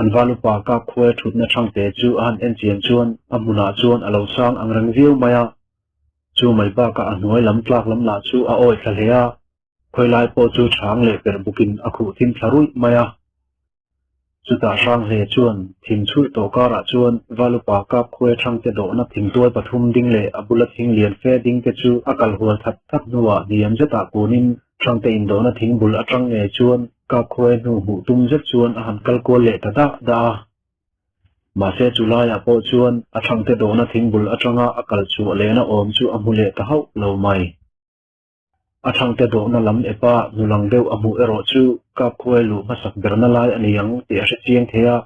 an valupa ka khue thut na thang te chu an en chian chuan amuna chuan alo sang ang rang viu maya chu mai ba ka anoi lam tlak lam la chu a oi thalea khoi lai po chu thang le per bukin akhu thin tharui maya chu ta rang le chuan thim chu to ka ra chuan valupa ka khue thang te do na thing tuai pathum ding le abula thing lian fe ding te chu akal hual that that nuwa diam jata kunin thang te in do na thing bul atang nge chuan ka khue nu hu tum zet chuan a han kal ko le ta da ma se chulaya po chuan a thang te do na thing bul atanga akal chu le na om chu amule ta hau lo mai a thang te do na lam epa nulang deu amu ero chu ka khue lu masak berna lai ani yang ti a chiang thea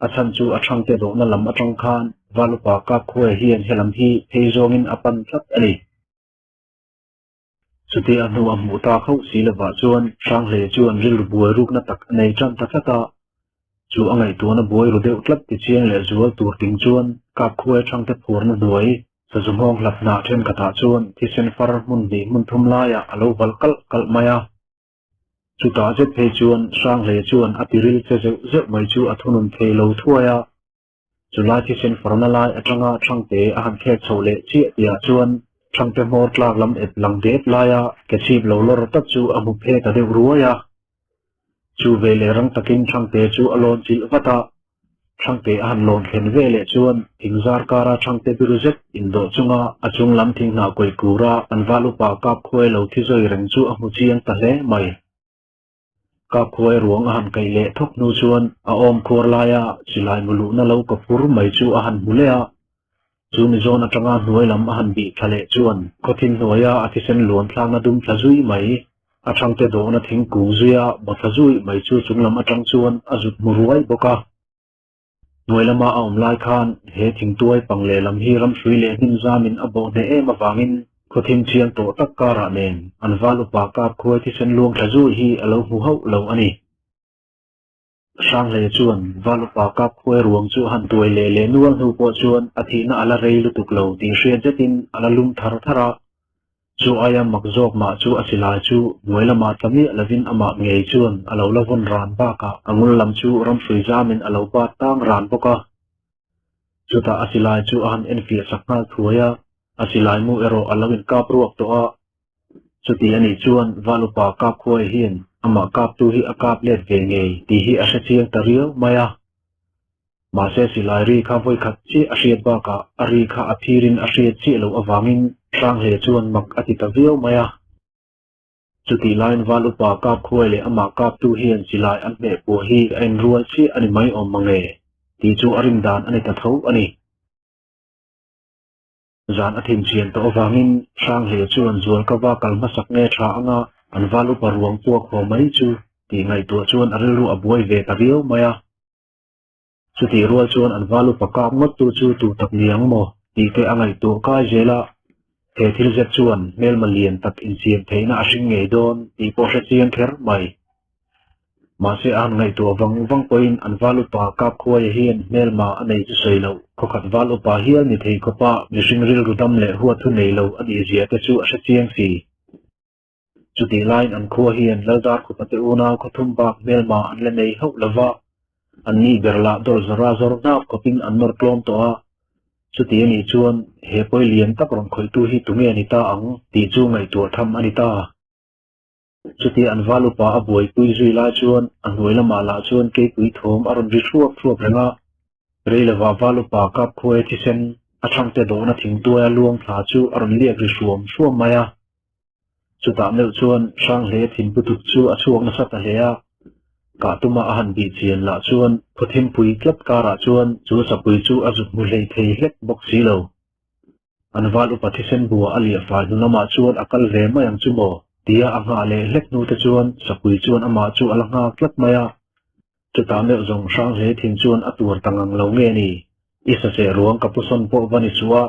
a chan chu a thang te do na lam atang khan valupa ka khue hian helam hi theizongin apan tlat ani chuti anu amu ta khau silwa chuan sang le chuan ril buai ruk na tak nei chan takata chu angai tu na buai ru deuh tlat ti chiang le zual tur ting chuan ka khue thang te phur na duai sa zumhong lapna then kata chuan thi sen far mun ni mun thum la ya alo wal kal maya chu ta je the chuan sang le chuan atiril che je mai chu athunun the lo thuaya chu la thi sen far na lai atanga thang te a han khe chole chi tia chuan thang te mor tlak lam ep lang dep la ya ke chip lo lor ta chu amu phe ta de ruaya chu vele rang takin thang te chu alon chil wata thang te an lon khen vele chuan thingzar kara thang te biruzet indo chunga achung lam thing na koi kura an valupa kap khoi lo thi zoi reng chu amu chiang ta le mai kap khoi ruang han kai le thok nu chuan a om khor la ya chilai mulu na lo ka fur mai chu a han mulea chu ni zona tanga nuai lam a han bi thale chuan kothin noya athisen lon thlang na dum thazui mai a thang te do na thing ku zuya ba thazui mai chu chunglam atang chuan azut muruai boka noilama aum lai khan he thing tuai pangle lam hi ram hrui le hin zamin abo ne e ma wangin khothim chiang to tak kara nen an valupa ka khoi thi sen luang thazui hi alo hu hau lo ani sang le chuan valupa ka khoi ruang chu han tuai le nuang hu po chuan athina ala rei lutuk lo ti hriat jetin ala lum thar thara chu aya makjok ma chu asila chu noilama tami lavin ama ngei chuan alo lavon ran ba ka angul lam chu ram hrui zamin alo ba tang ran boka chu ta asila chu an enfi sakna thuaya asilai mu ero alawin kap ruak to a chu ti ani chuan valupa ka khoi hian ama kap tu hi akap let ve ngei ti hi a chiang tariu maya ma se silai ri kha voi khat chi a hriat ba ka ari kha athirin a hriat chi lo awangin sang he chuan mak ati ta viau maya chuti line valupa kap khoi le ama kap tu hian silai an me po hi en rual chi ani mai om mange ti chu arim dan ani ta tho ani zan athim chian to awangin sang he chuan zual ka wa kalma sak nge tha anga an valupa ruang pu kho mai chu ti ngai tu chuan arilu abuai ve ta viau maya chuti rual chuan an valupa kap ngot tu chu tu tak niang mo ti ke angai tu ka jela he thil zet chuan mel malian tak in chiam theina a hring ngei don ti po hre chiang kher mai ma se an ngai tu wang poin an valupa kap khoi hian mel ma anei chu seilo khokhat valupa hian ni thei khopa mi hring ril rudam le huwa thu nei lo ani zia te chu a hre chiang si chuti line an kho hian ladar khopate una khothum bak mel ma an le nei ho lawa an ni berla dor zara zor na kopin an nor klom to a chuti ani chuan he poi lian tak rong khoi tu hi tunge ani ta ang ti chu ngai tur tham ani ta chuti an valupa a buai pui zui la chuan an noilama la chuan ke pui thom aron ri thuak renga reilawa valupa kap khoi thi sen a thang te do na thing tuaya luang thla chu aron liak ri suam maya chuta meu chuan sang le thin putuk chu a chuang na sata leya ka tuma a han bi chian la chuan khothim pui tlat kara chuan chu sapui chu azuk mu hlei thei hlek bok silo an valupa thi sen bua alia fal nunama chuan akal ve mayang chu mo tia anga le hlek nu te chuan sapui chuan ama chu alanga tlat maya chuta meu zong sang le thin chuan atur tangang lo nge ni isa se ruang kapuson po vani chuwa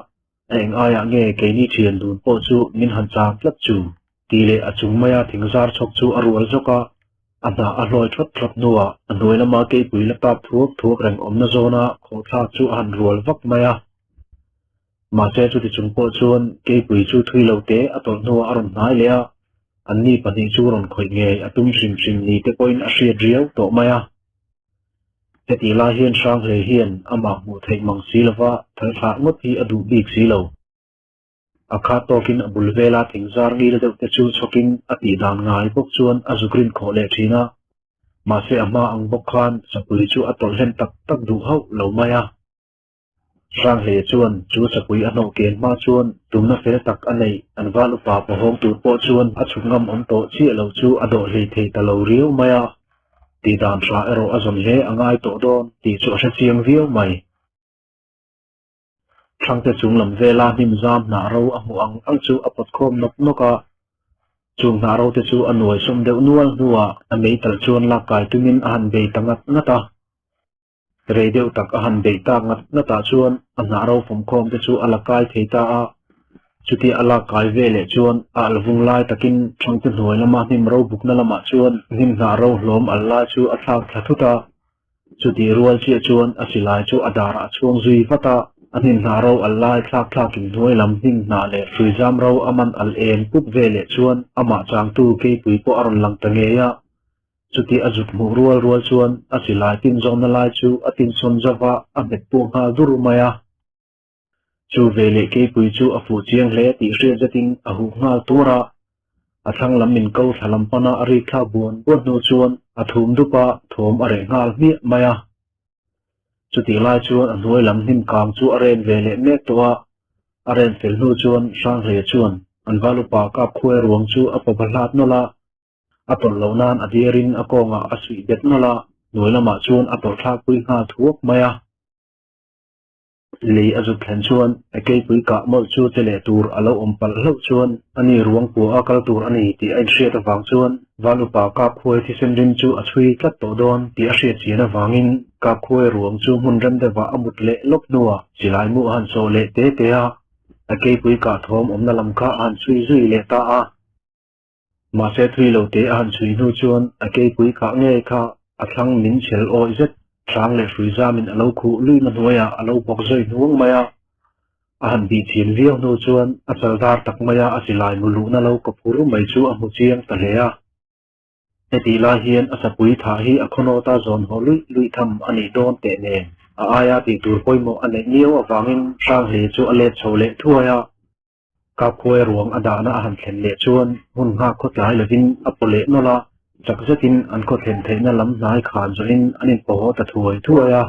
eng aya nge ke ni thian dun po chu min han chang tlat chu tile achung maya thingzar chok chu arual zoka ana aloi thot nuwa anoina ma ke pui la tap thuak reng omna zona khotha chu an rual vak maya ma che chu ti chung po chuan ke pui chu thui lo te atol nuwa aron nai lea anni pani chu ron khoi nge atum sim ni te point a hriat riau to maya Thế thì la hiền sang lệ hiền ama mu thầy mang xí lava thằng khác ngất hi adu big xí lâu akha tokin abul vela thingzar ngil deuh te chu chokin ati dan ngai bok chuan azukrin khole thina ma se ama ang bok khan sapui chu atol hen tak tak du ho lo maya sang le chuan chu sapui ano ken ma chuan tumna fe tak anei anwalu pa pa hong tu po chuan achungam om to chi lo chu ado le thei ta lo riu maya ti dan ra ero azon he angai to don ti chu a chiang viau mai thang te chung lam vela nim zam na ro ang chu apot khom nok noka chung na ro te chu anoi som deuh nual nuwa amei tal chuan la kai tumin ahan be tangat ngata rei deuh tak ahan be ta ngat ngata chuan ana ro phom khom te chu alakai theita a chuti ala kai vele chuan alvung lai takin thang te hnoi lama nim ro buk na lama chuan nim na ro hlom alla chu athak thathuta chuti rual chi chuan asilai chu adara chuang zui fata anin na ro allai thak in hnuai lam hing na le suizam ro aman al en pup vele chuan ama chang tu ke pui po aron lang tangeya chuti azuk mu rual chuan asilai tin zon na lai chu atin son java abet pu ha dur maya chu vele ke pui chu afu chiang le ti hria jating ahu ngal tura athang lamin ko thalam pana ari kha buan buat no chuan athum dupa thom are ngal mi maya chuti lai chuan a hnuai lam hnim kang chu aren vele mek towa aren fel nu chuan sang re chuan an valupa kap khuai ruang chu a pabalat nola atol lonan adierin akonga asui bet nola hnuai lama chuan atol thak pui nga thuak maya lei azuk thlen chuan akei pui ka mol chu chele tur alo ompal hlo chuan ani ruang pu akal tur ani ti ain hriat awang chuan valupa kap khuai thi sen rin chu a chui tlat to don ti a hriat chian awangin kap khuai ruang chu mun ram dewa amut le lop nuwa chilai mu han so le te te a akei pui ka thom omna lam kha an chui zui le ta a ma se thui lo te an chui nu chuan akei pui ka nge kha athlang min chel oi zet thang le suizamin alo khu lui na hnuaya alo bok zoi nuang maya ahan bi thin viau nu chuan achaldar tak maya asilai mu lu na lo ko phuru mai chu a mu chiang ta hlea eti la hian asapui tha hi akhono ta zon ho lui tham ani don te ne a aya ti tur poimo ane niu awangin sang he chu ale chole thuaya ka khoi ruang adana ahan thlen le chuan hun nga khot lai lovin apole nola chakzatin an khot thlen theina lam nai khan zoin anin po ta thuai thuaya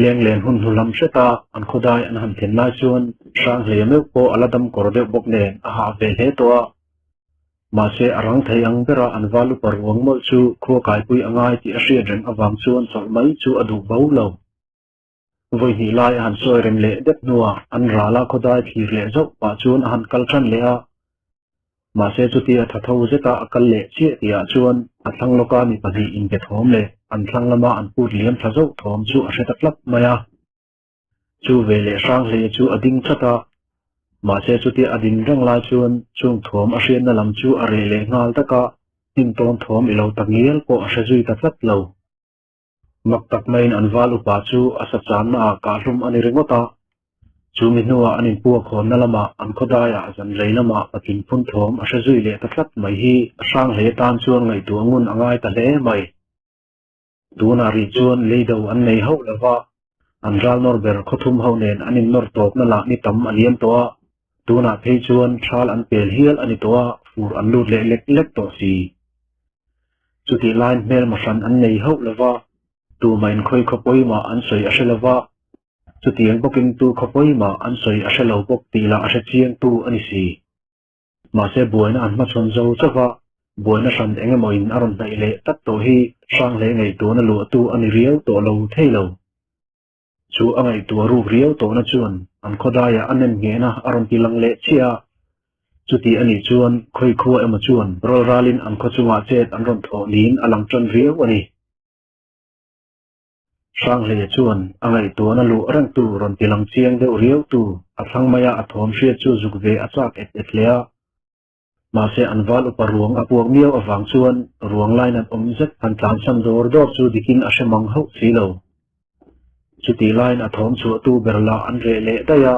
leng len hun hulam seta an khodai an han thlen lai chuan sang hle me po aladam korde bok ne a ha ve he to ma se arang thei ang bera an valu parwang mol chu kho kai pui angai ti a hria reng awang chuan sol mai chu adu bau lo voi hi lai han soi rem le dep nuwa an rala khodai thir le zo pa chuan han kal than le a ma se chu ti a thatho zeta akal le chi ti a chuan a thlang loka mi padi in ke thom le an thlang lama an put liam thazo thom chu a hretak lap maya chu vele sang le chu ading chata ma se chu ti ading rang lai chuan chung thom a hrian na lam chu a re le ngal taka tin ton thom ilo tangial po a hrezui ta tlat lo mak tak main an valu pa chu asa chan na ka hlum ani ringota chu mi nuwa anin pu khon na lama an khodaya zan leilama patin phun thom a hrezui le ta tlat mai hi sang he tan chuan ngai tu ngun angai ta le mai tuna ri chuan leido an nei ho lawa an ral nor ber khothum ho nen anin nor top na la ni tam aliam to tuna phei chuan thal an pel hial ani to fur an lut le lek to si chuti line mel ma san an nei ho lawa tu main khoi khopoi ma an soi a shelawa chuti ang bokin tu khopoi ma an soi a shelo bok ti la a chiang tu ani si ma se buaina an ma chon zo chawa buaina san enge moin aron dai le tat to hi sang le ngai to na lu tu ani riau to lo thailo chu angai tu ru riau to na chuan an khodaya anen nge na aron tilang le chia chuti ani chuan khoi kho ema chuan rol ralin an kho chunga chet an ron tho nin alang tron riau ani sang le chuan angai tu na lu rang tu ron tilang chiang de riau tu athang maya athom hria chu zuk ve achak et lea ma se an val uparuang apuang miau awang chuan ruang line an omzet an tlan sam dor dor chu dikin a hemang ho silo chuti line athom chu tu berla an re le daya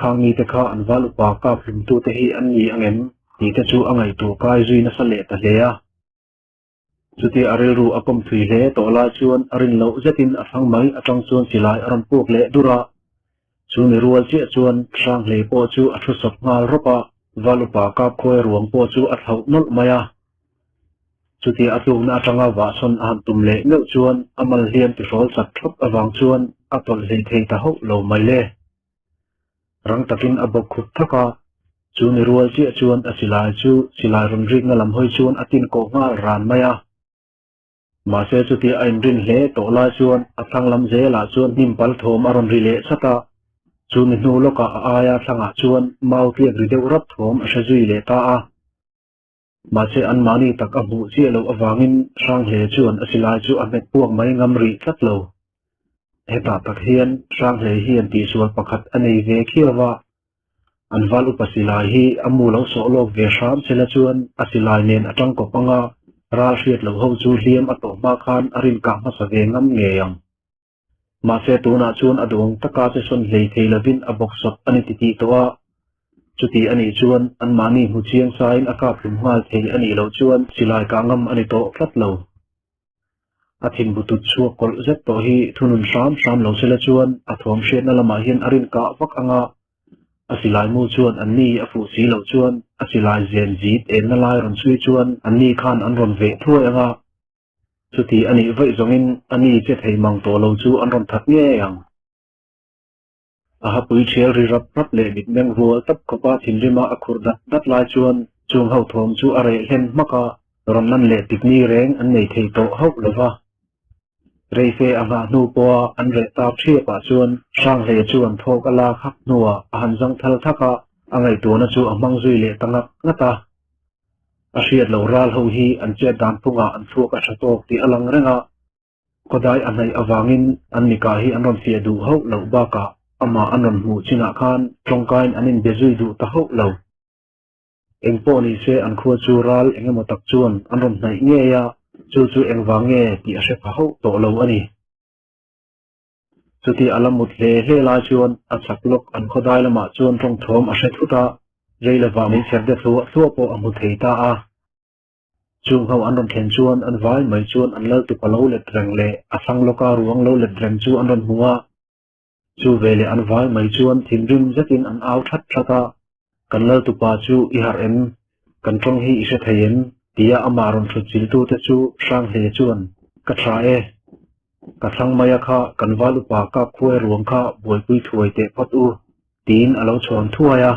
khangi te kha an val upa ka phim tu te hi an ni angem ti te chu angai tu kai zui na sale ta leya chu ti aril ru akom thui hle to la chuan arin lo zetin athang mai atang chuan silai aron puk le dura chu ni rual chi chuan sang hle po chu athu sop ngal ropa valupa kap khoi ruang po chu athau nol maya chu ti atlung na atanga wa son am tum le ngeu chuan amal hiam ti rol sat thop awang chuan atol le thei ta ho lo mai le rang takin abok khut thaka chu ni rual chi chuan asilai chu silai ron ring na lam hoi chuan atin ko ngal ran maya ma se chu ti ain rin hle to la chuan athang lam je la chuan nim pal thom aron ri le sata chu ni nu loka aya thanga chuan mau ti ri deu rap thom a shajui le ta a ma se an mani tak a bu chi lo awangin sang hle chuan asilai chu a met puak mai ngam ri tlat lo heta tak hian sang hle hian ti sual pakhat anei ve khiawa an valu pasilai hi amu lo so lok ve sham chela chuan asilai nen atang ko panga ral hriat lo ho chu hliam a to ma khan arin ka ma sa ve ngam nge yang ma se tuna chuan adong taka che son hlei thei lovin a box sot ani ti to a chuti ani chuan an mani hu chiang sain aka phum hmal thei ani lo chuan silai ka ngam ani to flat lo athin butut chu kol zet to hi thunun sham lo chela chuan athom hriat na lama hian arin ka vak anga asilai mu chuan anni a fu si lo chuan asilai zen jit en na lai ron sui chuan anni khan an ron ve thuai anga chuti ani vai zongin ani che thei mang to lo chu an ron that nge yang a hapui thial ri rap rap le mit meng rual tap khopa thinrima a khur dat lai chuan chung ho thom chu are hen maka ron nan le tikni reng an nei thei to ho lova reife anga nu po an re ta thria pa chuan sang le chuan thok ala khak nuwa han jang thal thaka angai to na chu amang zui le tangak ngata a hriat lo ral ho hi an che dan punga an thuk a thatok ti alang renga kodai anai awangin an nika hi an ron fia du ho lo ba ka ama an ron mu china khan tongkain anin bezui du ta ho lo engpo ni se an khua chu ral engemaw tak chuan an ron hnai nge ya chu engwange ti a hre pha ho to lo ani chuti alamut hle la chuan a chaklok an khodai lama chuan tong thom a hre thuta reilawa mai cherde thua po amu thei ta a chung ho an ron thlen chuan an vai mai chuan an lal tu palo le treng le asang loka ruang lo le treng chu an ron hunga chu vele an vai mai chuan thimrim zatin an au thata kan lal tu pa chu I har em kan tong hi I se thein tia amaron thu chil tu te chu sang hle chuan ka tha e ka sang maya kha kan valu pa ka khoi ruang kha boi pui thuai te phat u tin alo chon thuaya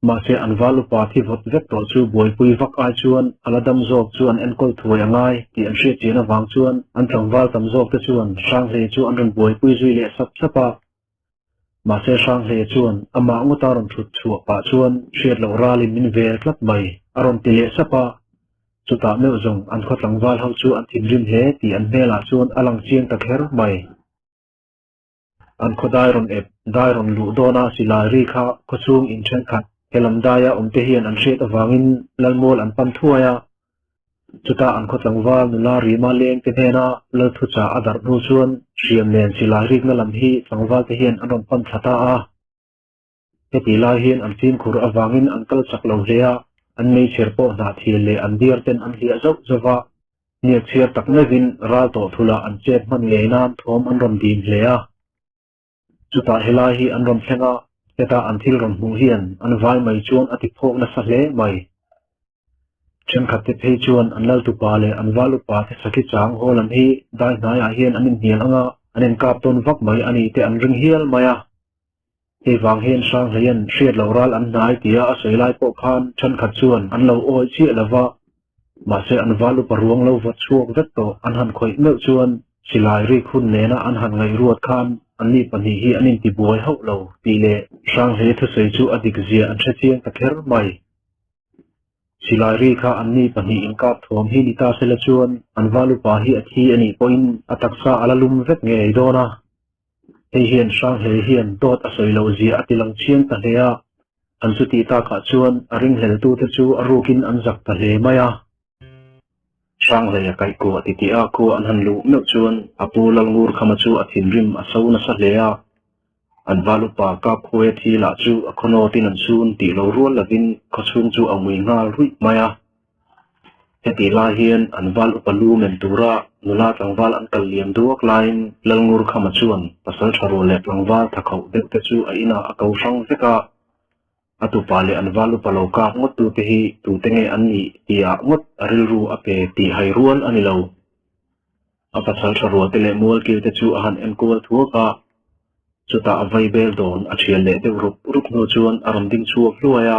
ma se an valu pa thi vot vek to chu boi pui vak ai chuan aladam zok chuan enkol thuai angai ti an hriat chena wang chuan an tlangwal tam zok te chuan sang hle chu an ron boi pui zui le sap sapa ma se sang hle chuan ama nguta ron thut chu pa chuan hriat lo ralin min vel tlat mai aron ti le sapa chuta meu zong an khotlangwal ho chu an thimrim he ti an hmela chuan alang chiang tak her mai an khodai ron ep dai ron lu dona silai ri kha khochung in then khat helam daya omte hian an hret awangin lalmol an pan thuaya chuta an khotlangwal nula ri ma leng te hena lal thu cha adar nu chuan hriam nen silai ri na lam hi tlangwal te hian an ron pan thata a heti lai hian an tin khur awangin an kal chak lo hlea an nei cherpo na thil le an dir ten an hlia zau zawa nia chiar tak nevin ral to thula an chet man nge nan thom an ron dim hlea chuta helai hi an ron thlenga heta an thil ron mu hian an vai mai chuan ati phok na sa hle mai chen khat te phei chuan an lal tu pa le an valu pa te saki chang hol an hi dai nai a hian anin hial anga anen kap ton vak mai ani te an ring hial maya he wang hian sang hian hriat lo ral an nai tia a seilai po khan chen khat chuan an lo oi chi lawa ma se an valu pa ruang lo wat chuak vet to an han khoi meu chuan silai ri khun nena an han ngai ruat khan an ni pani hi anin ti buai ho lo ti le sang he thu sei chu adik zia an the chiang ta kher mai silai ri kha an ni pani in kap thom hi ni ta sela chuan an valu pa hi athi ani point ataksa alalum vet nge dona hei hian sang he hian dot a soi lo zia atilang chiang ta hlea an chu ti ta kha chuan a ring hlel tu te chu a rukin an zak ta hle maya sang le kai ko ti a ko an han lu meu chuan apu lal ngur khama chu a thin rim a so na sa hlea an valu pa ka khoi thi la chu a khono tin an sun ti lo rual lavin khochung chu a mui ngal rui maya heti la hian an val upalu men tura nula tlangwal an kal liam duak lain lalngur khama chuan pasal tharo le tlangwal thakho deuh te chu a ina a kau sang veka atu pale an val upalo ka ngot tu te hi tu te nge an ni tia ngot aril ru ape ti hai rual ani lo a pasal tharo te le mual kil te chu a han en kual thuaka chuta avai bel don a thial le deuh rup no chuan aram ding chuak hluaya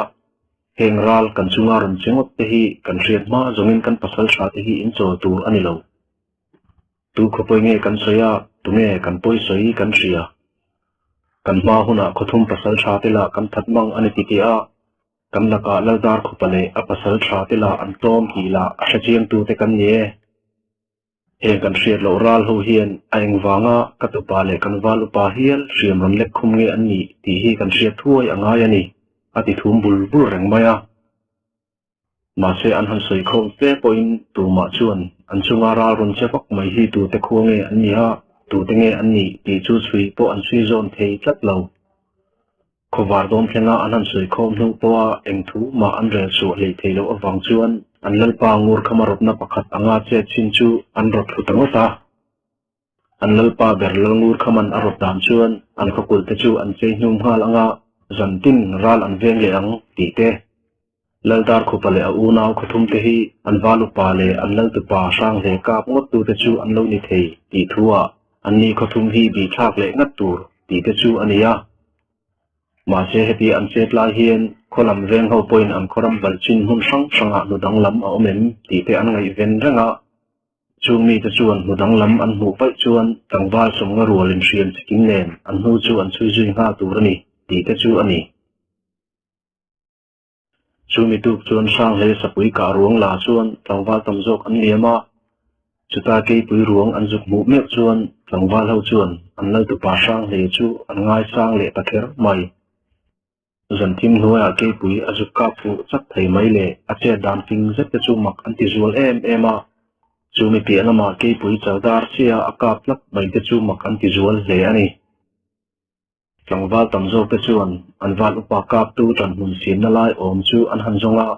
heng ral kan chunga ron chengot te hi kan riat ma zongin kan pasal tha te hi in chaw tur ani lo tu khopoi nge kan soya tu nge kan poi soi kan ria kan ma huna khothum pasal tha te la kan that mang ani ti a kan laka lardar khopale a pasal tha te la an tom hi la a hrachiang tu te kan ye heng kan riat lo ral ho hian a eng wanga katupa le kan wal upa hial riam ron lek khum nge an ni ti hi kan riat thuai angai ani ati thum bul reng maya ma se an han soi khom te point tu ma chuan an chunga ral ron chepak mai hi tu te khuange an ni ha tu te nge an ni ti chu chui po an sui zon thei tlat lo khowar dom thlenga an han soi khom nu po a eng thu ma an rel su le thei lo awang chuan an lalpa ngur khamarop na pakhat anga che chin chu an rot thutangota an lalpa ber lalngur khaman arot dam chuan an khokul te chu an chei hnum hal anga zantin ral an veng le ang ti te laldar khupale a unaw khuthum te hi an valu pale an lal tu pa sang le kap ngot tu te chu an lo ni thei ti thua an ni khuthum hi bi thak le ngat tur ti te chu ania ma se heti an set lai hian kholam veng ho point an khoram bal chin hun sang sanga nu dang lam a omem ti te an ngai ven ranga chung mi te chuan nu dang lam an hu pai chuan tangwal som nga rual in rian chiking nen an hu chu an chui zui nga tur ani ti te chu ani chumi tuk chuan sang le sapui ka ruang la chuan tlangwal tamjok an liama chuta ke pui ruang an juk mu mek chuan tlangwal ho chuan an lal tu pa sang le chu an ngai sang le pather mai zan thim hnuaya ke pui a juk ka pu chak thei mai le a che dan ping zet te chu mak an ti zual ema chumi pi anama ke pui chawdar chia a kap lak mai te chu mak an ti zual hle ani tlangwal tamjok te chuan an val upa kap tu tan hun sin na lai om chu an han zonga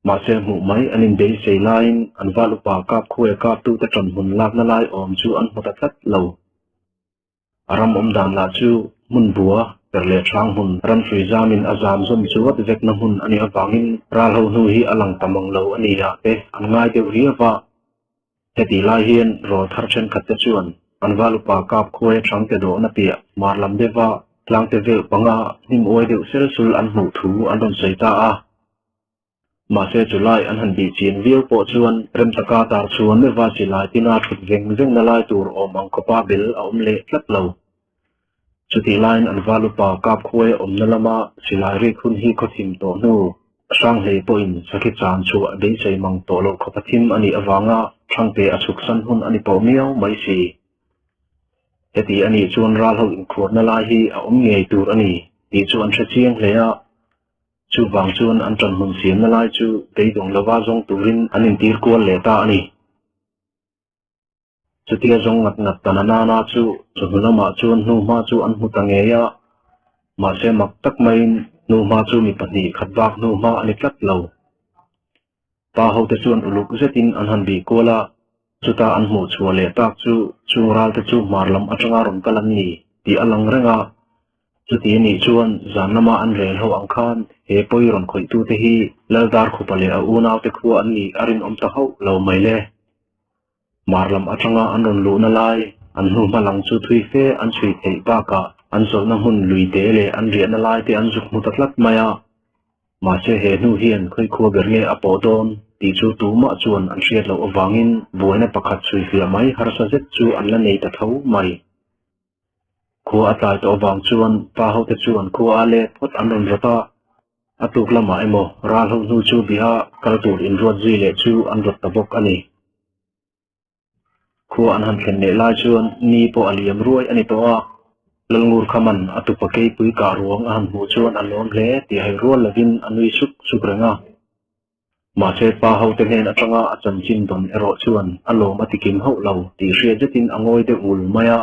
ma se mu mai anin dei sei lain an val upa kap khuwe kap tu te tan hun lak na lai om chu an hota tlat lo aram om dam la chu mun bua perle thang hun ran free zamin azam zom chu wat vek na hun ani awangin ral ho nu hi alang tamang lo ani ya te an ngai te ri wa heti lai hian ro thar chen khat te chuan an valupa kap khuwe thang te do na pia marlam dewa tlang te ve panga nim oi deuh sel sul an hmu thu an ron sei ta a ma se chulai an han bi chin viu po chuan rem taka tar chuan me wa silai tina thut veng na lai tur om ang kopa bil a om le tlat lo chuti line an valupa kap khuwe om na lama silai ri khun hi khothim to nu sang le point sakhi chan chu a be sei mang to lo khopathim ani awanga thangpe achuk san hun ani po miao mai si heti ani chuan ral ho in khur na lai hi a om ngei tur ani ti chuan thra chiang hlea chu wang chuan an tan hun siam na lai chu beidong lawa zong turin an in tir kual le ta ani chutia zong ngat tanana na chu chunlama chuan nu ma chu an hu tangeya ma se mak tak mai nu ma chu mi pani khatwak nu ma ani tlat lo pa ho te chuan uluk zetin an han bi kola chuta an hmu chua le tak chu chungral te chu marlam atanga ron kalan ni ti alang renga chuti ni chuan zanama an rel ho ang khan he poi ron khoi tu te hi laldar khupale a unaw te khu an ni arin om ta ho lo mai le marlam atanga an ron lu na lai an hu malang chu thui fe an chui thei ba ka an zol na hun lui te le an ria na lai te an juk mu tatlat maya ma se he nu hian khoi khu ber nge apo don ti chu tu ma chuan an riat lo awangin buaina pakhat chui fia mai har sa zet chu an la nei ta tho mai khu atlai to awang chuan pa ho te chuan khu a le phot an ron rota atuk lama emo ral ho nu chu biha kaltur in ruat zui le chu an rot ta bok ani khu an han thlen ne lai chuan ni po aliam ruai ani to a lalngur khaman atupa ke pui ka ruang an hu chuan an lom hle ti hai rual lavin anui suk renga ma se pa ho te nen atanga achan chin don ero chuan alom atikim ho lo ti hria jetin angoi de ul maya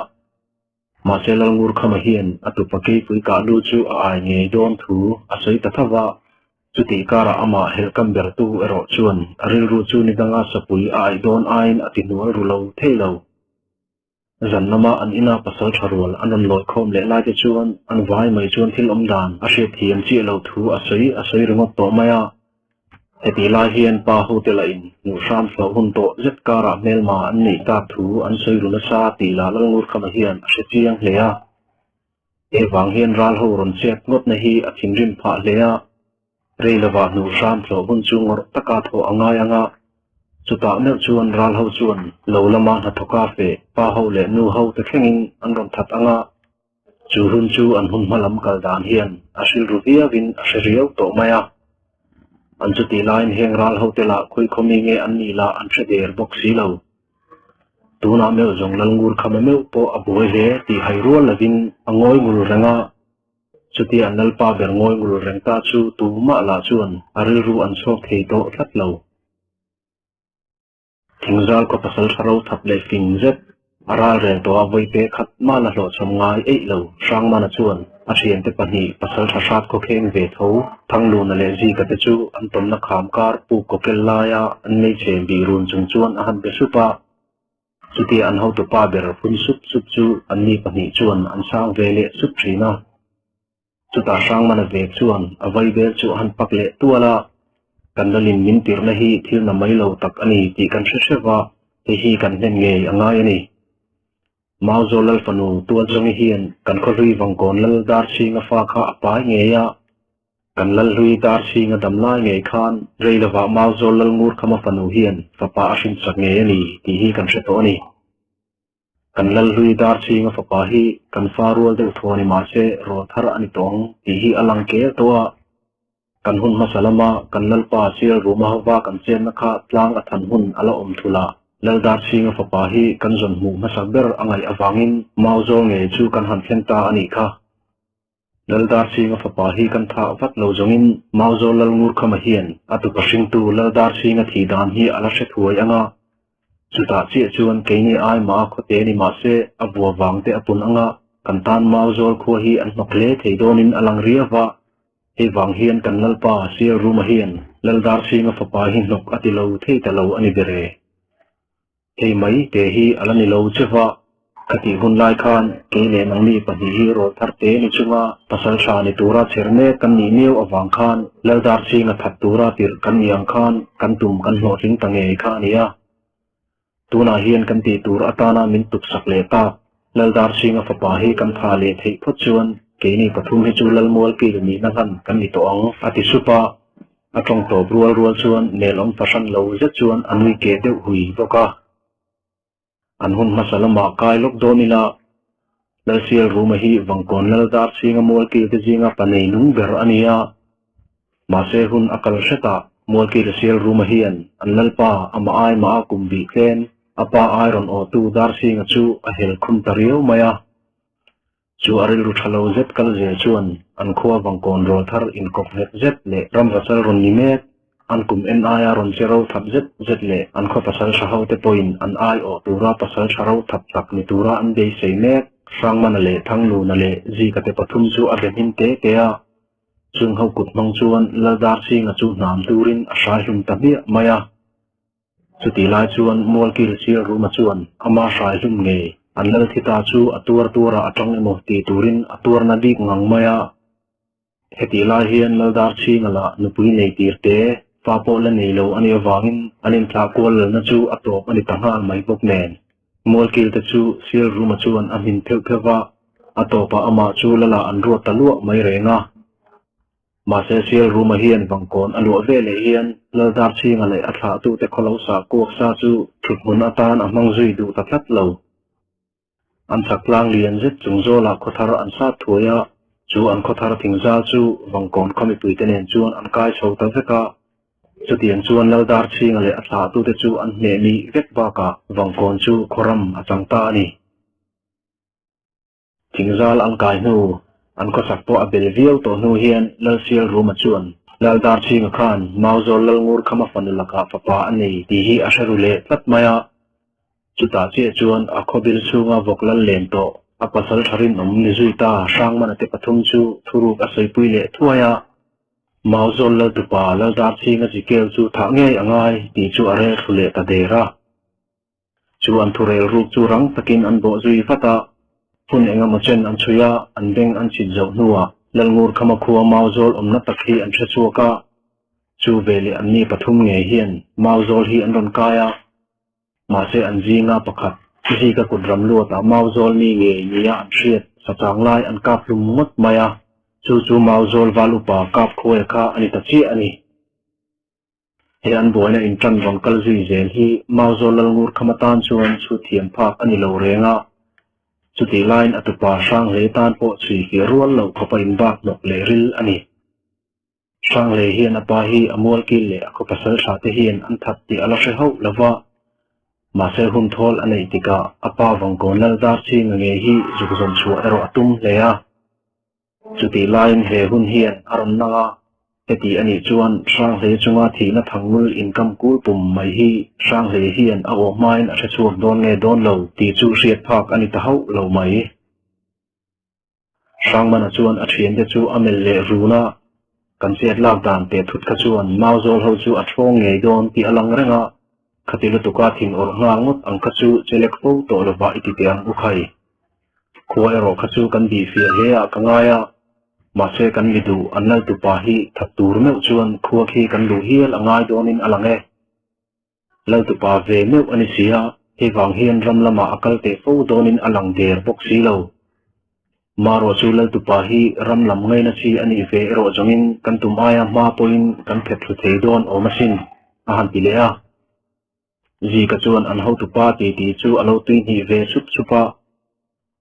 ma se lalngur khama hian atupa ke pui ka lu chu a ai nge don thu a sei ta thawa chuti kara ama helkam bertu ero chuan aril ru chu ni danga sapui ai don ain atinual rulo theilo zan nama an ina pasal tharwal anon loi khom le lai te chuan an vai mai chuan thil om dan a hre thiam chi lo thu asoi ringot to maya heti lai hian pa ho te la in nu sam flo hun to zet kara melma an nei ta thu an soi runa sa ti la langur khama hian a hre chiang hlea e wang hian ral ho ron chet ngot na hi a thim rim pha hlea reilawa nu sam flo hun chu ngor taka tho angai anga chuta ner chuan ral ho chuan lo lama na thoka fe pa ho le nu ho te thlengin an ron that anga chu hun chu an hun malam kal dan hian a sil ru hiawin a hriau to maya an chuti line heng ral ho te la khoi khomi nge an ni la an theder box si lo tuna meu zong lalngur khama meu po aboi le ti hairual lavin angoi ngul ranga chuti an lalpa ber ngoi ngul rengta chu tu ma la chuan aril ru an sok thei to thlat lo thingzal ko pasal tharo thap le fing zet aral reng to avoi pe khat ma la hlo chom ngai ei lo sang ma na chuan a thian te pani pasal thasat ko kheng ve tho thanglu na le ji ka te chu an tom na kham kar pu ko kel la ya an nei che bi run chung chuan a han be supa chuti an ho to pa ber phun sup chu an ni pani chuan an sang ve le sup thina chuta sang ma na ve chuan avai bel chu han pak le tuala kanalin min tirna hi thil na mai lo tak ani ti kan hrewa hi kan nen nge angai ani mauzolal fanu tu azong hian kan kholui wangkon lal dar singa fa kha apai nge ya kan lal hui dar singa damlai nge khan reilawa mauzolal ngur khama fanu hian fa pa ashin sak nge ani ti hi kan hreto ani kan lal hui dar singa fa pa hi kan farual de thoni ma se ro thar ani tong ti hi alang ke towa kan hun masalama kan lalpa sil ruma wa kan chen na kha tlang athan hun ala om thula laldar singa fa pa hi kan zon mu masaber angai awangin mauzol nge chu kan han thlenta ani kha laldar singa fa pa hi kan tha vat lo zongin mauzol lal ngur khama hian atu pasing tu laldar singa thi dan hi ala hre thuai anga chuta chi chuan keini ai ma khote ni ma se abwa wangte apun anga kan tan mauzol kho hi an nokle theidonin alang riawa he wang hian kan lalpa sil ruma hian laldar singa fa pa hi nok atilo thei ta lo ani bere hei mai te hi alani lo chewa kati hun lai khan ke le nang ni pani hi ro thar te ni chunga pasal sha ni tura cherne kan ni neu awang khan laldar singa that tura tir kan yang khan kan tum kan ho ring tange kha nia tuna hian kan ti tur atana min tuk sak le ta laldar singa fa pa hi kan tha le thei phot chuan keini pathum hi chu lalmol ki ni na han kan ni to ang ati supa atong to rual chuan nelom pasan lo zet chuan anui ke deuh hui boka an hun masalama kai lok donila lalsial ruma hi wangkon laldar singa mol ki te jinga panei nung ber ania ma se hun akal seta mol ki lalsial ruma hian an lalpa ama ai ma kumbi klen apa iron o tu dar singa chu a hel khum tariu maya chu aril ru thalo zet kal je chuan an khuwa wangkon rol thar in kok het zet le ram rasal ron ni met an kum en aya ron zero thap zet le an kho pasal shahau te point an ai o tura pasal sharau thap tak ni tura an dei sei mek sang man le thanglu na le ji ka te pathum chu a benin te a chung hau kut mang chuan ladar singa chu nam turin a sha hum ta mi maya chuti lai chuan mol kil sil ruma chuan ama sha hum nge an lal thita chu atur tura atang emo ti turin atur na dik ngang maya heti lai hian laldar singa la nupui nei tir te fa po la nei lo ani awangin anin thla kol na chu atop ani tangal mai bok nen mol kil te chu sil ruma chuan amin theu thewa atopa ama chu lala an ro talu mai renga ma se sil ruma hian wangkon alu vele hian laldar singa le atha tu te kholo sa kok sa chu thutmun atan amang zui du ta thlat lo an thaklang lian zet chungzola khothar an sa thuaya chu an khothar thingza chu wangkon khomi puite nen chuan an kai chho ta veka chutian chuan laldar singa le atha tu te chu an hne mi vek baka wangkon chu khoram achangta ani thingzal an kai nu an ko sakpo a belviau to nu hian lalsial ruma chuan laldar singa khan mauzol lal ngur khama fanulaka papa ani ti hi asharule tlatmaya chuta che chuan a khobil chunga voklal len to a pasal tharin om ni zuita sang man te pathum chu thuruk a soipui le thuaya mau zol lal tu pa lal dar chi nga jikel chu tha nge angai ti chu are thule ta dera chu an thurel ruk chu rang takin an bo zui fata hun enga mochen an chuya an beng an chit zo nuwa lal ngur khama khuwa mau zol omna takhi an thre chuaka chu veli an ni pathum nge hian mau zol hi an ron kaya ma se an ji nga pakhat ji ka kudram lu ta mau zol ni nge nia an hriat sachang lai an kap lum ngot maya chu mau zol valupa kap khoe kha ani ta chi ani he an boina in tran rong kal zui zel hi mau zol lal ngur khamatan chuan chu thiam phak ani lo renga chu ti line atupa sang le tan po chui ki rual lo khopa in bak nok le ril ani sang le hian apa hi amol ki le ko pasal sa te hian an that ti ala se ho lawa ma se hun thol anei tika apa wang ko nal dar chi nge hi zukzon chu ero atum le a chu ti line he hun hian aron na heti ani chuan sang le chunga thi na thangmul income kul pum mai hi sang le hian a o main a chuak don nge don lo ti chu riat phak ani ta ho lo mai sang mana chuan a thian te chu amel le runa kan siat lak dan te thut kha chuan mau zol ho chu a thong nge don ti alang renga khatilu tuka thin or nga ngot ang kha chu chelek po to lo ba iti te ang ukhai khuwa ero kha chu kan di fia he a kangaya ma se kan lidu annal tu pa hi thattur me chuan khuwa khi kan lu hial angai donin alange lo tu pa ve me ani sia he wang hian ram lama akal te fo donin alang der bok si lo maro chu lo tu pa hi ram lam ngai na chi ani ve ro jongin kan tum aya ma poin kan phet thu thei don o masin a han ti le a ji ka chuan an ho tu pa ti chu alo tui ni ve sup supa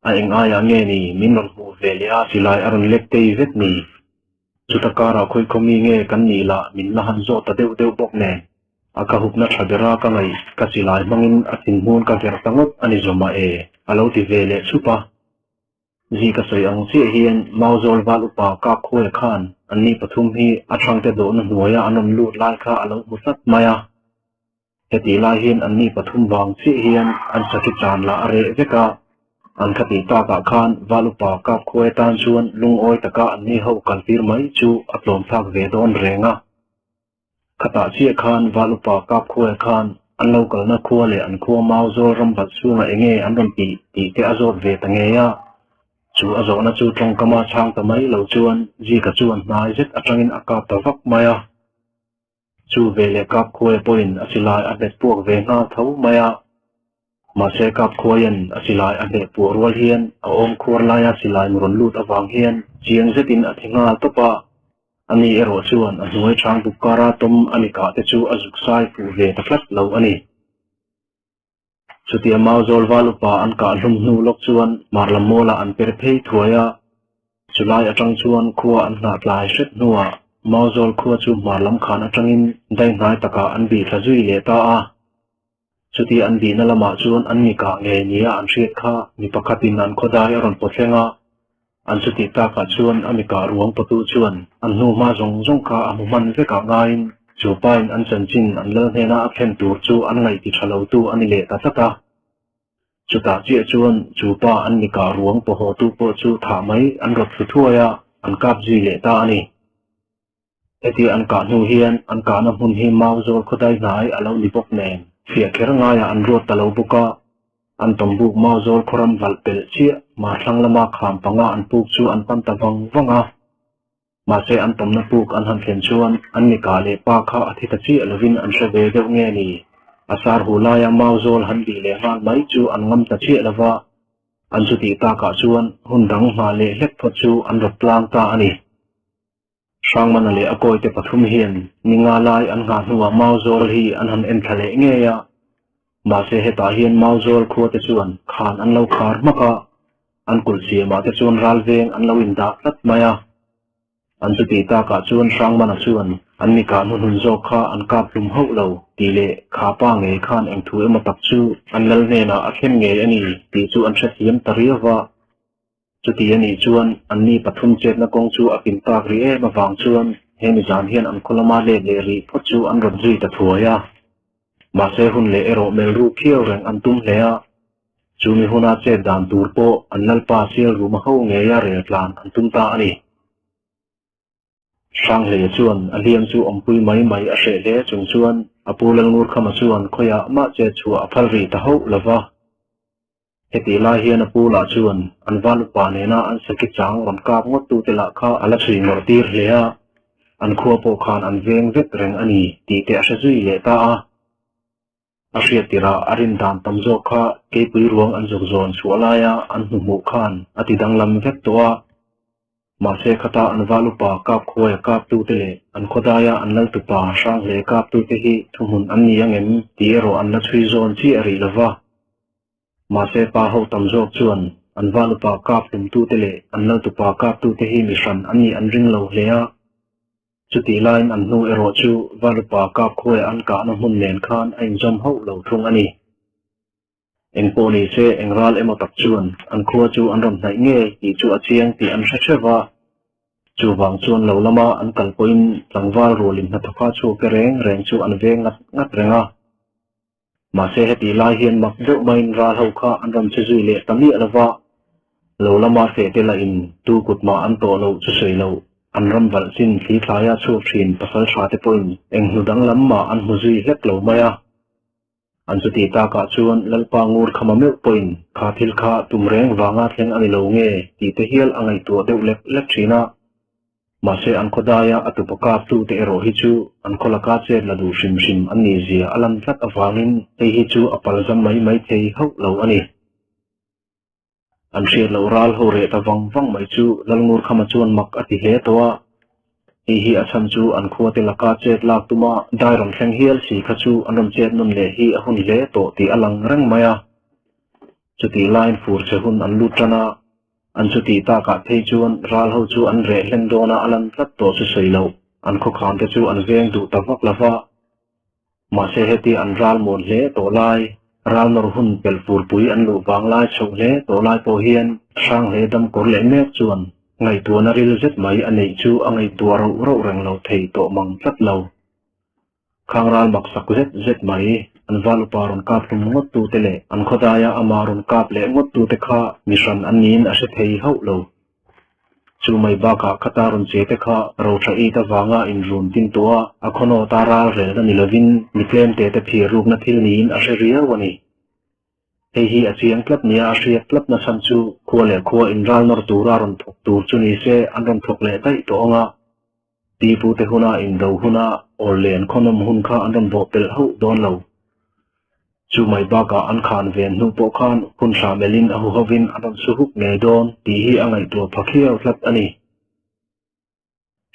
a eng aya nge ni min ron hu ve lia silai aron lek te vet ni chutakara khoi khomi nge kan ni la min na han zo ta deu bok ne aka hup na thabera ka ngai ka silai mangin atin mun ka ver tangot ani zoma e alo ti ve le supa ji ka soi ang chi hian mau zol valupa ka khoi khan anni pathum hi athang te do na nuaya anom lut lai kha alo musat maya heti lai hian anni pathum wang chi hian an saki chan la are veka an khati ta ka khan valupa ka khoi tan chuan lung oi taka anni ho kalpir mai chu atlom thak ve don renga khata chi khan valupa ka khoi khan an lo kal na khuwa le an khuwa mau zol ram bat sunga enge an ron ti te azot ve tange ya chu azo na chu tong kama chang ta mai lo chuan ji ka chuan nai zet atangin aka ta vak maya chu vele kap khoi poin asilai a bet puak ve nga tho maya ma se kap khoyen asilai a be pu rol hian a om khor la ya silai muron lut awang hian chiang zetin athinga topa ani ero chuan a nuai chang bu kara tom ani ka te chu azuk sai pu ve ta flat lo ani chutia mau zol valupa an ka lum nu lok chuan marlam mola an perphei thuaya chulai atang chuan khuwa an na tlai hret nuwa mau zol khuwa chu marlam khan atangin dai ngai taka an bi thazui le ta a chuti an bi na lama chuan an ni ka nge nia an hriat kha mi pakhatin an khodai aron pothenga an chuti ta ka chuan ami ka ruang potu chuan an nu ma zong kha amu man ve ka ngain chu pain an chanchin an le hena a khen tur chu an ngai ti thalo tu ani le ta ta chuta chi chuan chu pa an ni ka ruang po ho tu po chu tha mai an rot thu thuaya an kap ji le ta ani eti an ka nu hian an ka na hun hi mau zol khodai nai alo ni bok nen fia kher nga ya an rot talo buka an tombuk mau zol khoram valpel chi ma thlang lama kham panga an puk chu an pan ta wanga ma se an tom na puk an han thlen chuan an ni ka le pa kha athi ta chi alovin an hre ve deuh nge ni asar hulaya mau zol han bi le ngal mai chu an ngam ta chi lawa an chu ti ta ka chuan hun dang ma le hlek phot chu an rot tlang ta ani sang man le akoi te pathum hian ninga lai an nga hnuwa mau zol hi an han en thale nge ya ma se heta hian mau zol khuwa te chuan khan an lo khar maka an kul si ma te chuan ral veng an lo in da tat maya an chu ti ta ka chuan sang man chuan an ni ka hun zo kha an kap lum ho lo ti le kha pa nge khan eng thu ema tak chu an lal ne na a khen nge ani ti chu an thret hiam tariwa chu ti ani chuan an ni pathum chet na kong chu a pin ta ri e ma wang chuan he mi jan hian an kholama le ri phot chu an ron ri ta thuaya ma se hun le ero mel ru khiau reng an tum le a chu mi huna che dan tur po an lal pa sial ru ma ho nge ya re tlan an tum ta ani sang le chuan a liam chu ompui mai mai a hre le chung chuan apu lal ngur khama chuan khoya ma che chu a phal ri ta ho lova heti lai hian apu la chuan an valu pa ne na an saki chang ron kap ngot tu te la kha ala thri ngor tir hle a an khuwa po khan an veng vet reng ani ti te a zui le ta a hriat tira arin dan tam zo kha ke pui ruang an zok zon chualaya an hmu khan ati dang lam vek towa ma se khata an valu pa kap khoya kap tu te le an khodaya an lal tu pa sang le kap tu te hi thumun an ni angem ti ero an la thui zon chi ari lova ma se pa ho tam zok chuan an valu pa kap tum tu te le an lal tu pa kap tu te hi mi san an ni an ring lo hle a chuti line an nu ero chu valu pa kap khoya an ka na hun len khan ain jom ho lo thung ani eng poni se engral emotak chuan an khuwa chu an ram nai nge ti chu a chiang ti an hra chewa chu wang chuan lo lama an kalpoin tlangwal rolin na thaka chu ke reng chu an ve ngat renga ma se heti lai hian mak deuh main ral ho kha an ram chezui le tami alawa lo lama se te la in tu kutma an to lo chu sei lo an ram wal sin thli thlaya chu thin pasal tha te poin eng hnudang lam ma an huzui hlek lo maya an chu ti ta ka chuan lalpa ngur khama me poin kha thil kha tumreng wanga thleng ani lo nge ti te hial angai tu deuh lek thina ma se an khodaya atupaka tu te ero hi chu an kholaka che la du shim an ni zia alan tlat awangin ei hi chu apal zam mai thei ho lo ani an hriat lo ral ho re ta wang mai chu lalngur khama chuan mak ati hle towa hi acham chu an khuwa te laka chet lak tuma dairon thleng hial si kha chu anom chet nun le hi a hun le to ti alang rang maya chuti line fur che hun an lutana an chuti ta ka thei chuan ral ho chu an re hleng dona alan tlat to chu sei lo an kho khan te chu an veng du ta vak lava ma se heti an ral mon le to lai ral nor hun pel fur pui an lu wang lai chho le to lai po hian sang le dam kor le mek chuan ngai tu na ril zet mai anei chu angai tu ro reng lo thei to mang tlat lo khangram mak sak zet mai an valu paron kap tum ngot tu tele an khodaya amarun kap le ngot tu te kha mission anin a se thei ho lo chu mai ba ka khatarun che te kha ro tha i ta wanga in run tin to a khono tara rel na nilovin niklem te te phi ruk na thil niin a se ria wani hei hi a chiang klap nia a hriat klap na sam chu khuwa in ral nor tura ron thok tur chu ni se an ron thok le dai to nga ti pu te huna in do huna orlen khonom hun kha an ron bo pel ho don lo chu mai ba ka an khan ven nu po khan hun sa melin a hu hovin an ron suhuk nge don ti hi angai to phakhiau thlat ani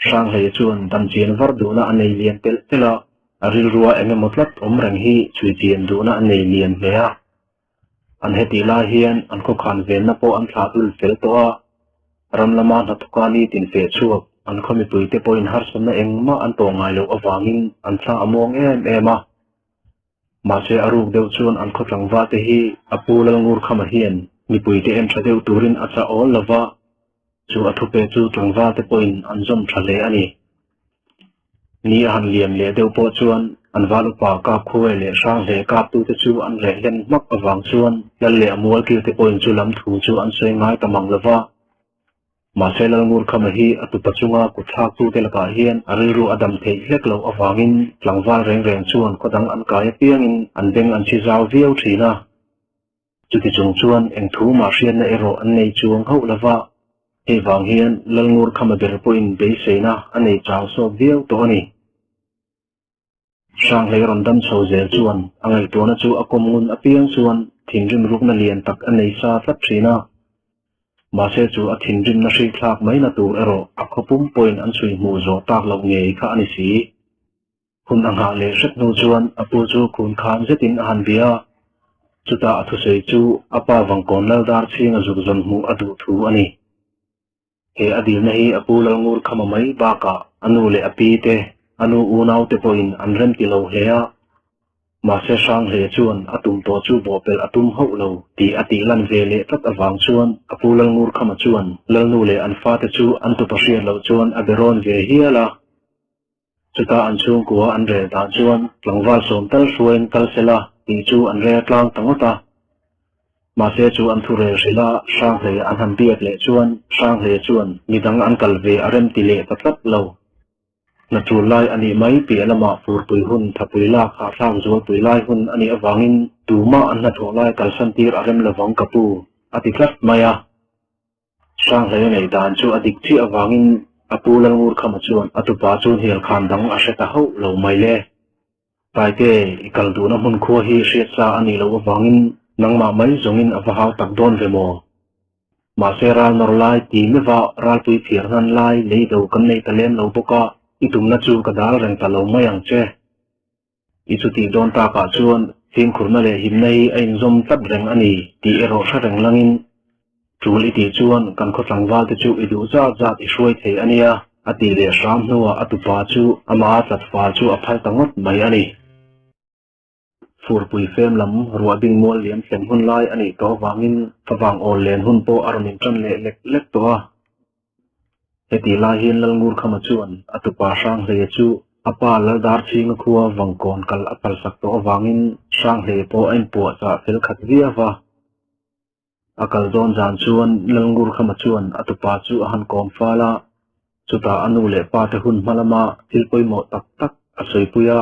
sang he chuan tam chen var du na anei lian tel tela aril ruwa enge motlat om rang hi chui chen du na anei lian hle a an heti la hian an ko khan ven na po an thla ul fel to a ram lama na thukani tin fe chuak an khomi pui te poin har som na engma an to ngai lo awangin an thla among em a ma se aruk deuh chuan an khotlang wa te hi apu lal ngur khama hian mi pui te em tha deuh turin acha ol lova chu athupe chu tlangwa te poin an zom thale ani ni han liam le deuh po chuan an valu pa ka khuwe le sang le kap tu te chu an le len mak awang chuan lal le amol ki te poin chu lam thu chu an sei ngai tamang lova ma se lal ngur khama hi atu pachunga ku thak tu te laka hian ariru adam thei hlek lo awangin tlangwal reng chuan khodang an kai piangin an beng an chi zaw viau thina chuti chung chuan eng thu ma hrian na ero an nei chuang ho lova he wang hian lal ngur khama ber poin be seina anei chaw so viau to ani sang le ron dam chho zel chuan angai to na chu akom ngun apiang chuan thingrim ruk na lian tak anei sa tlat thina ma se chu a thingrim na hri thlak mai na tur ero a khopum poin an chui mu zo tak lo nge kha ani si hun anga le sat nu chuan apu chu kun khan zetin han bia chuta athu sei chu apa wangkon lal dar chinga zuk zon mu adu thu ani he adil na hi apu lal ngur khama mai ba ka anu le api te anu unau te poin an rem ti lo hea ma se sang le chuan atum to chu bopel atum ho lo ti ati lan ve le tat awang chuan apu lal ngur khama chuan lal nu le an fa te chu an tu pashian lo chuan aberon ve hiala chuta an chung ko an re da chuan tlangwal som tal suan tal sela ti chu an re tlang tangota ma se chu an thu re sila sang le an han biak le chuan sang le chuan midang an kal ve arem ti le tatlat lo na chu lai ani mai pi lama fur pui hun thapui la kha thang zual pui lai hun ani awangin tuma an na tho lai kal san tir arem lawang kapu atiklat maya sang le nei dan chu adik chi awangin apu langur khama chuan atupa chun hel khan dang a heta ho lo mai le taite ikal du na mun kho hi hriat sa ani lo awangin nangma mai zongin awahau tak don vemo ma se ral nor lai ti me wa ral tui phir nan lai lei do kan nei talen lo boka itum na chu kadal reng ta lo mayang che ichu ti don ta ka chuan thing khurna le him nei ain zom tat reng ani ti ero tha reng langin chuli ti chuan kan kho tlangwal te chu idu za za ti hruai thei ania ati le ram hnuwa atupa chu ama tlatfa chu aphal tangot mai ani fur pui fem lam ruwa ding mol liam thlem hun lai ani to wangin fawang ol len hun po aronin tran le lek lek to a heti lai hian lalngur khama chuan atupa sang hle chu apa lal dar ching khuwa wangkon kal apal sak to wangin sang hle po ain po cha fel khat via wa akal don jan chuan lalngur khama chuan atupa chu ahan kom fala chuta anu le pa te hun malama tilpoi mo tak tak asoi puya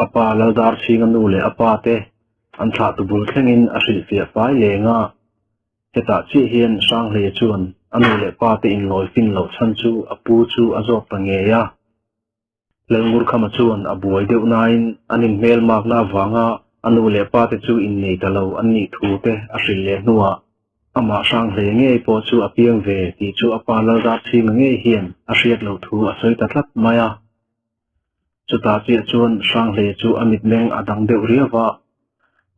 apa ladar singa nu le apa te an tha tu bul thlengin a hri fia fai lenga heta chi hian sang le chuan anu le pa te in loi fin lo chan chu apu chu azok pange ya lengur khama chuan abuai deu nain anin mel mak na wanga anu le pa te chu in nei ta lo ani thu te a hri le nuwa ama sang le nge po chu apiang ve ti chu apa ladar singa nge hian a hriat lo thu a soi ta tlat maya chuta chi chuan sang le chu amit meng adang deuh riawa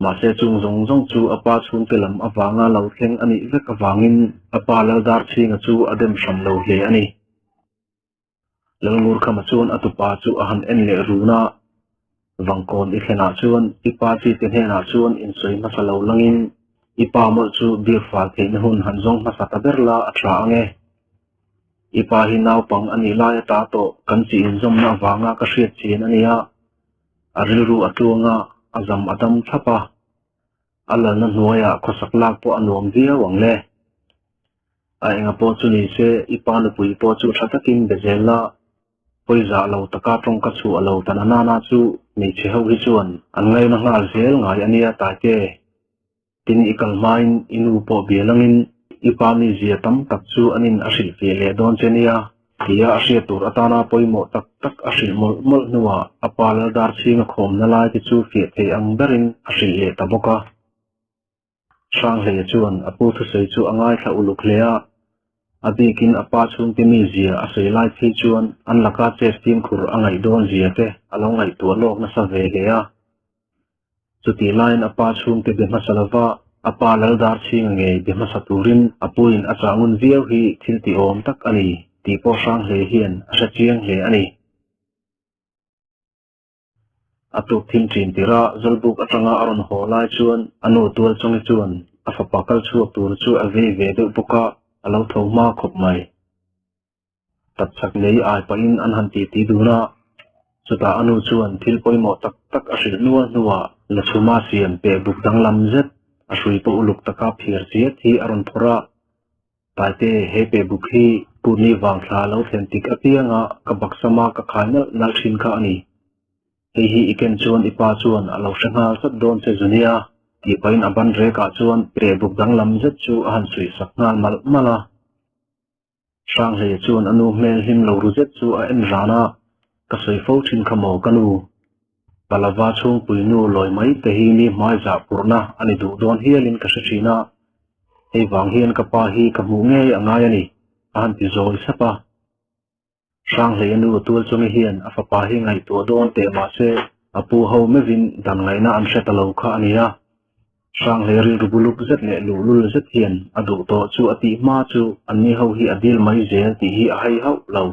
ma se chung zong zong chu apa chhun telam awanga lo thleng ani vek awangin apa ladar chinga chu adem sham lo hle ani lalngur khama chuan atupa chu ahan en le runa wangkon i thlena chuan ipa chi te hena chuan in soi masa lo langin ipa mo chu bir fal thein hun han zong masa ta berla athra ange ipa hi naw pang ani lai ta to kan chi in zom na wanga ka hriat chin ania aril ru atuanga azam adam thapa ala na hnuaya khosak lak po anuam via wangle a enga po chu ni se ipa nu pui po chu thatakin bezela poiza lo taka tong ka chu alo tanana na chu ni che ho hi chuan an ngai na ngal zel ngai ania ta ke tin ikal main inu po bialangin ipa mi zia tam tak chu anin a hri fe le don chenia tia a hria tur atana poimo tak tak a hri mol mol nuwa apal dar chinga khom na lai ti chu fe the ang darin a hri le ta boka sang le chuan apu thu sei chu angai thla uluk lea abikin apa chung ti mi zia a sei lai thi chuan an laka che steam khur angai don zia te alongai tu lok na sa ve lea chuti line apa chung te be masalawa apa laldar ching nge be masaturin apuin achangun viau hi thilti om tak ani ti po sang hle hian asa chiang hle ani atuk thim chin tira zalbuk atanga aron holai chuan anu tual chongi chuan afapakal chuak tur chu ave ve de buka alo thoma khop mai tat sak nei ai pain an han ti duna chuta anu chuan thil poimo tak tak asil nuwa la chuma siam pe buk dang lam zet asui po uluk taka phir chiat hi aron phora taite he pe buk hi puni wang thla lo authentic apianga ka baksama ka khainal nal thin kha ani hi iken chuan ipa chuan alo hrengal sat don se zunia ti pain aban re ka chuan pe buk dang lam zet chu han sui saknal mal mala sang le chuan anu mel him lo ru zet chu a en rana ka sei fo thin khamo kanu palawa chung puinu loi mai te hi ni mai za purna ani du don hialin ka sachina hei wang hian ka pa hi ka mu nge angai ani an ti zoi sapa sang le nu tul chungi hian afa pa hi ngai to don te ma se apu ho me vin dang lai na an setalo kha ania sang le ri rubuluk zet le lulul zet hian adu to chu ati ma chu anni ho hi adil mai zel ti hi a hai ho lo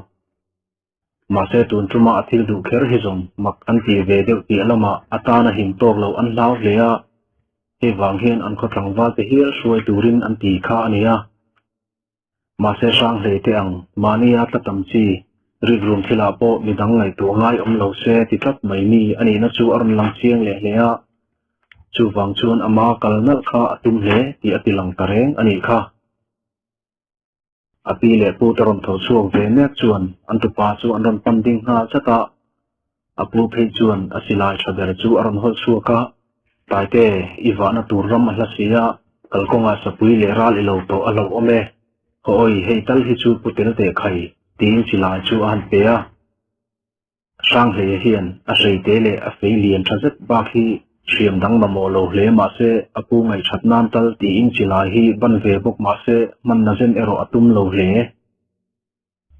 ma se tun tuma athil du kher hi zom mak an ti ve deuh ti alama atana him tok lo an lau hlea he wang hian an kho tlangwal te hial hruai turin an ti kha ania ma se sang hle te ang mania tlatam chi rigrum thila po midang ngai tu ngai om lo se ti tlat mai ni ani na chu aron lang chiang le hlea chu wang chuan ama kalnal kha atum hle ti atilang tareng ani kha api le pu taron tho chuak ve mek chuan an tu pa chu an ron pan ding hna chata apu phei chuan asilai thaber chu aron hol chuaka taite iwana turram hla sia kalkonga sapui le ral ilo to alo ome hoi hei tal hi chu putel te khai tin silai chu an pe a sang he hian a sei te le a fei lian thazet ba khi thiam dang na mo lo hle ma se apu ngai thatnan tal ti in chilai hi ban ve bok ma se man na zen ero atum lo hle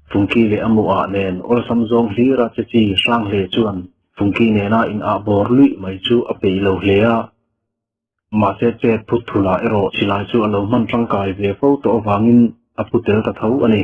phungki le amu a nen ol sam zong hli ra che chi sang le chuan phungki ne na in a bor lui mai chu a pe lo hle a ma se che phut thula ero chilai chu alo man tangkai ve fo to wangin aputel ta thau ani